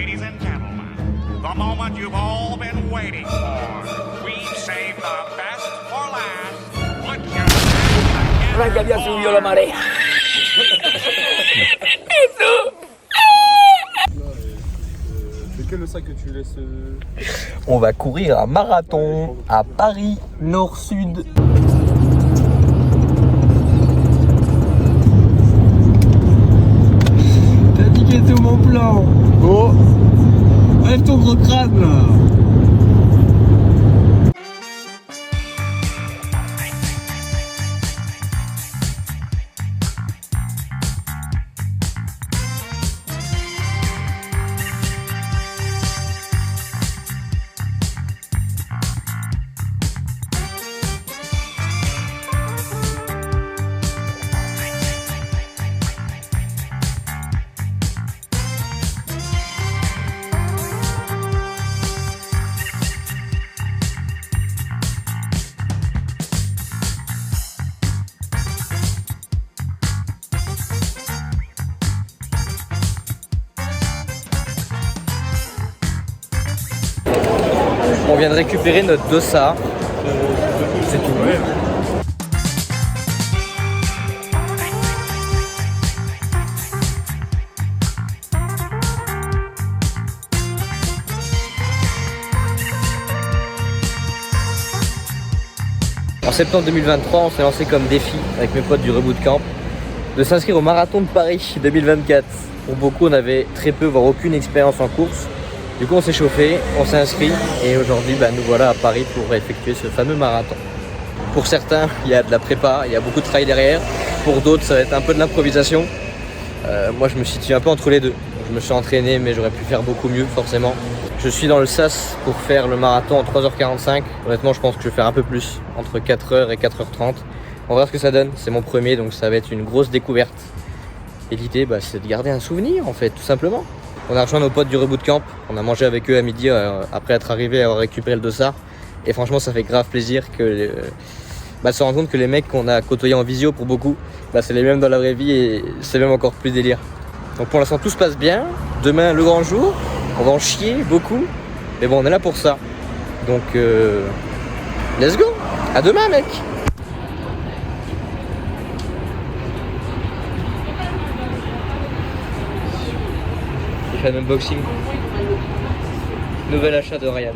ladies and gentlemen, the moment you've all been waiting for. We've saved the best for last. Put your hands Ahora que había subido la marea. C'est quel le sac que tu laisses On va courir un marathon à Paris Nord-Sud. T'as niqué tout mon plan. Oh, lève ton gros crâne là. On vient de récupérer notre dossard. C'est tout. Ouais. En septembre 2023, on s'est lancé comme défi avec mes potes du Reboot Camp de s'inscrire au marathon de Paris 2024. Pour beaucoup, on avait très peu, voire aucune expérience en course. Du coup, on s'est chauffé, on s'est inscrit et aujourd'hui, nous voilà à Paris pour effectuer ce fameux marathon. Pour certains, il y a de la prépa, il y a beaucoup de travail derrière. Pour d'autres, ça va être un peu de l'improvisation. Moi, je me situe un peu entre les deux. Je me suis entraîné, mais j'aurais pu faire beaucoup mieux, forcément. Je suis dans le SAS pour faire le marathon en 3h45. Honnêtement, je pense que je vais faire un peu plus, entre 4h et 4h30. On va voir ce que ça donne. C'est mon premier, donc ça va être une grosse découverte. Et l'idée, c'est de garder un souvenir, en fait, tout simplement. On a rejoint nos potes du Reboot Camp, on a mangé avec eux à midi après être arrivé et avoir récupéré le dossard. Et franchement, ça fait grave plaisir de se rendre compte que les mecs qu'on a côtoyés en visio pour beaucoup, c'est les mêmes dans la vraie vie et c'est même encore plus délire. Donc pour l'instant, tout se passe bien. Demain, le grand jour, on va en chier beaucoup. Mais bon, on est là pour ça. Donc, let's go. À demain, mec. J'ai fait un unboxing. Nouvel achat de Ryan.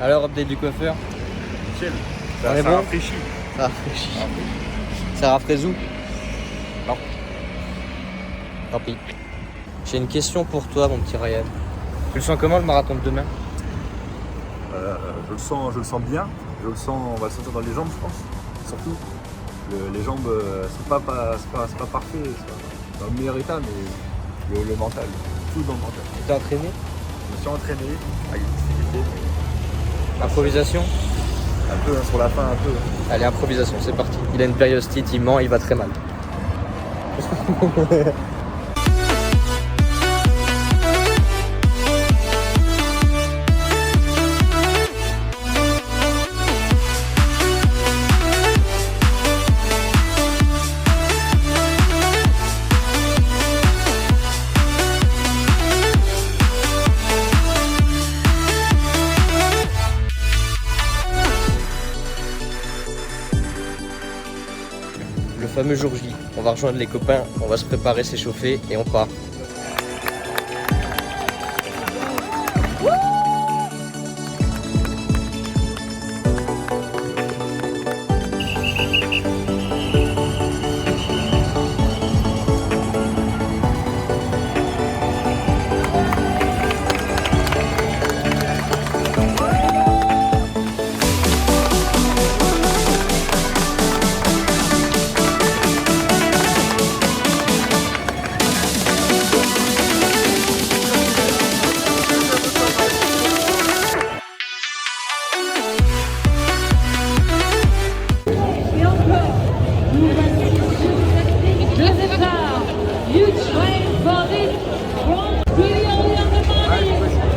Alors, update du coiffeur. Nickel. On est Ça bon. rafraîchit. Ça rafraîchit. Ça rafraîchit où? Non. Tant pis. J'ai une question pour toi, mon petit Ryan. Tu le sens comment le marathon de demain? Je le sens bien. On va le sentir dans les jambes, je pense. Surtout, les jambes, c'est pas parfait, c'est pas dans le meilleur état, mais le mental, tout dans le mental. Tu t'es entraîné? Je me suis entraîné avec une difficulté, mais Improvisation? un peu sur la fin, un peu. Allez, improvisation, c'est parti. Il a une périostite, il ment, il va très mal. Le fameux jour J, on va rejoindre les copains, on va se préparer, s'échauffer et on part.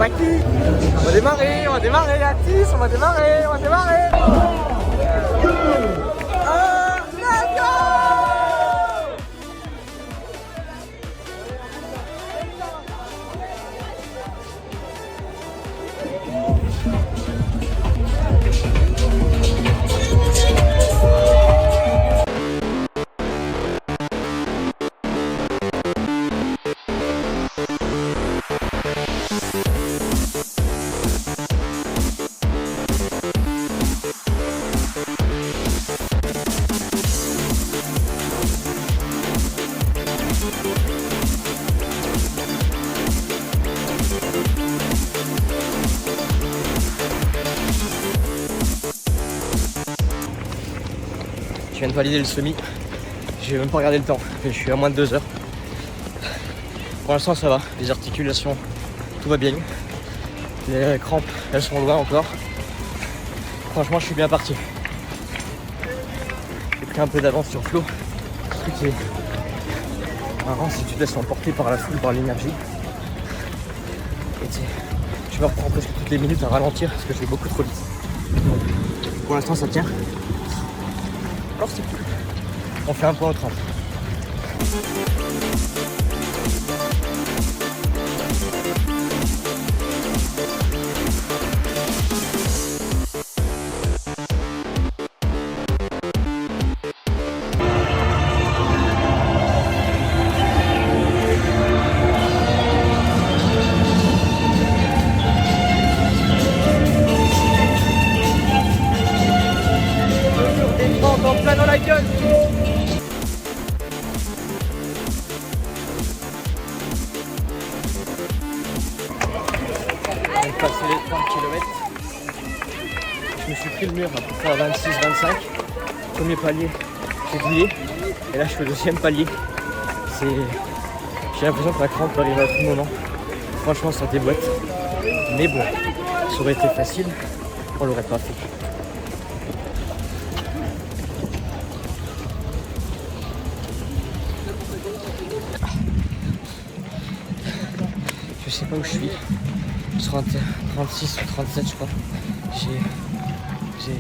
pas qui. On va démarrer, Atis, on va démarrer. Let's go! Je viens de valider le semi, j'ai même pas regardé le temps, je suis à moins de 2 heures. Pour l'instant ça va, les articulations, tout va bien. Les crampes, elles sont loin encore. Franchement je suis bien parti. J'ai pris un peu d'avance sur Flo. Le truc qui est marrant, si tu te laisses emporter par la foule, par l'énergie. Et je me reprends presque toutes les minutes à ralentir parce que je vais beaucoup trop vite. Pour l'instant ça tient. Alors c'est cool. On fait un point au 30. En plein dans la gueule. On vient de passer les 30 km. Je me suis pris le mur à peu près à 26-25. Premier palier, j'ai douillé. Et là je fais le deuxième palier. J'ai l'impression que la crampe peut arriver à tout moment. Franchement ça déboîte. Mais bon, ça aurait été facile, on l'aurait pas fait. Je sais pas où je suis, 36 ou 37 je crois. J'ai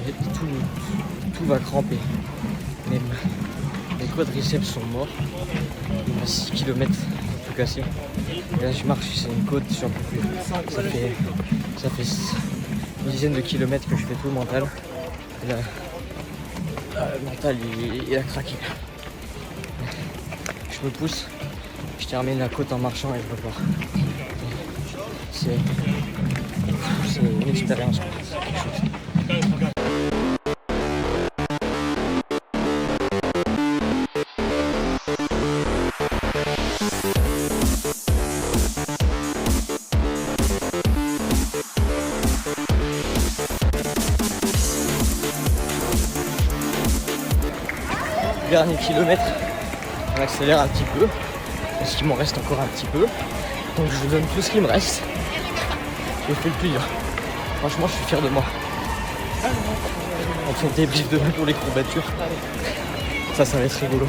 tout va cramper. Même les quadriceps sont morts. Il y a 6 km tout cassé. Et là je marche, c'est une côte, j'en peux plus. Ça fait une dizaine de kilomètres que je fais tout le mental. Et là, le mental il a craqué. Je me pousse, je termine la côte en marchant et je repars. C'est une expérience, c'est quelque chose. Dernier kilomètre, on accélère un petit peu, parce qu'il m'en reste encore un petit peu, donc je vous donne tout ce qu'il me reste. J'ai fait le plus dur. Franchement, je suis fier de moi. On fait des débrief demain pour les courbatures. Ça va être rigolo.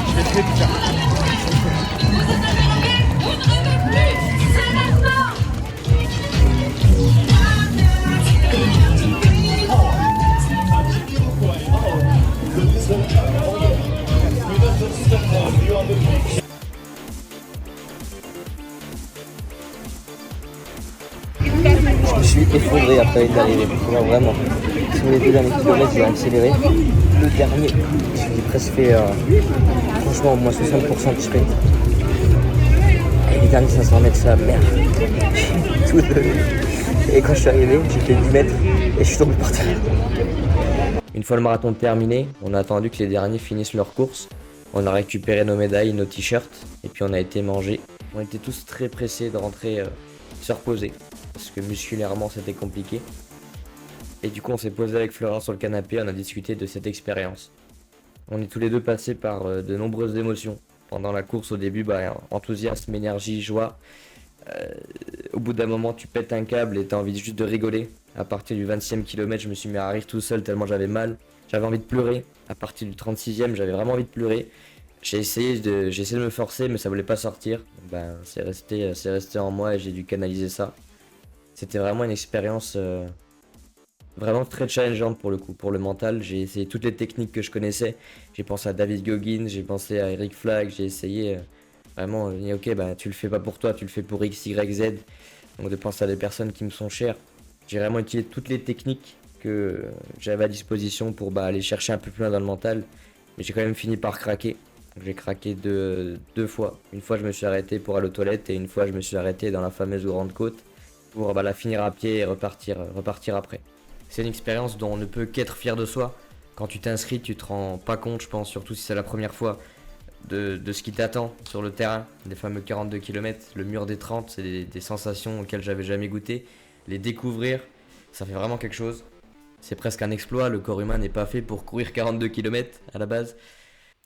Je vais tuer Pika. Je me suis effondré après d'arriver. Vraiment. Sur les 2 derniers kilomètres, j'ai accéléré. Le dernier, j'ai presque fait franchement au moins 60% de sprint. Et les derniers 500 mètres, c'est la merde. Tout donné. Et quand je suis arrivé, j'ai fait 10 mètres et je suis tombé par terre. Une fois le marathon terminé, on a attendu que les derniers finissent leur course. On a récupéré nos médailles, nos t-shirts et puis on a été manger. On était tous très pressés de rentrer se reposer parce que musculairement c'était compliqué. Et du coup on s'est posé avec Florent sur le canapé, on a discuté de cette expérience. On est tous les deux passés par de nombreuses émotions. Pendant la course au début, enthousiasme, énergie, joie. Au bout d'un moment, tu pètes un câble et t'as envie juste de rigoler. À partir du 20e kilomètre, je me suis mis à rire tout seul tellement j'avais mal. J'avais envie de pleurer. À partir du 36e, j'avais vraiment envie de pleurer. J'ai essayé de me forcer, mais ça voulait pas sortir. Ben, c'est resté en moi et j'ai dû canaliser ça. C'était vraiment une expérience vraiment très challengeante pour le coup, pour le mental. J'ai essayé toutes les techniques que je connaissais. J'ai pensé à David Goggins, j'ai pensé à Eric Flag, j'ai essayé vraiment, ok, bah, tu le fais pas pour toi, tu le fais pour X, Y, Z. Donc de penser à des personnes qui me sont chères. J'ai vraiment utilisé toutes les techniques que j'avais à disposition pour aller chercher un peu plus loin dans le mental. Mais j'ai quand même fini par craquer. J'ai craqué deux fois. Une fois je me suis arrêté pour aller aux toilettes et une fois je me suis arrêté dans la fameuse grande côte pour la finir à pied et repartir après. C'est une expérience dont on ne peut qu'être fier de soi. Quand tu t'inscris, tu te rends pas compte, je pense, surtout si c'est la première fois, de ce qui t'attend sur le terrain. Des fameux 42 km, le mur des 30, c'est des sensations auxquelles j'avais jamais goûté. Les découvrir, ça fait vraiment quelque chose. C'est presque un exploit, le corps humain n'est pas fait pour courir 42 km à la base.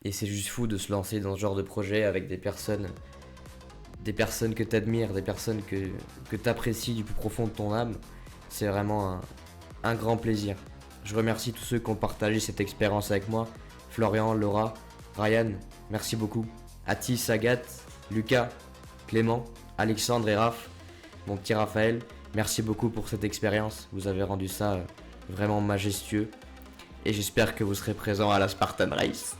Et c'est juste fou de se lancer dans ce genre de projet avec des personnes que tu admires, des personnes que tu apprécies du plus profond de ton âme. C'est vraiment un grand plaisir. Je remercie tous ceux qui ont partagé cette expérience avec moi. Florian, Laura, Ryan, merci beaucoup. Atis, Agathe, Lucas, Clément, Alexandre et Raph, mon petit Raphaël, merci beaucoup pour cette expérience. Vous avez rendu ça vraiment majestueux. Et j'espère que vous serez présents à la Spartan Race.